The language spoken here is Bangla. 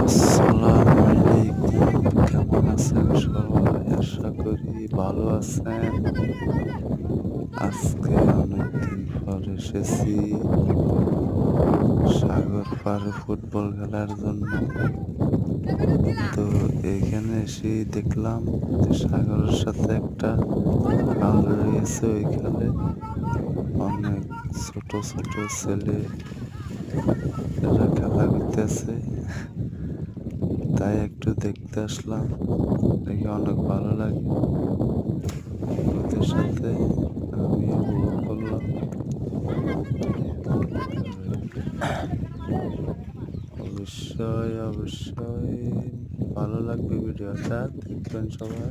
আসসালামু আলাইকুম। কেমন আছেন সবাই? আশা করি ভালো আছেন। আজকে অনেকদিন পর এসেছি সাগর পাড়ে ফুটবল খেলার জন্য। তো এইখানে এসেই দেখলাম যে সাগরের সাথে একটা খাল রয়েছে। ওই খালে অনেক ছোট ছোট ছেলে এরা খেলা করতেছে। তাই একটু দেখতে আসলাম, দেখে অনেক ভালো লাগে। ওদের সাথে আমি উপভোগ করলাম। অবশ্যই অবশ্যই ভালো লাগবে, ভিডিওটা দেখবেন সবাই।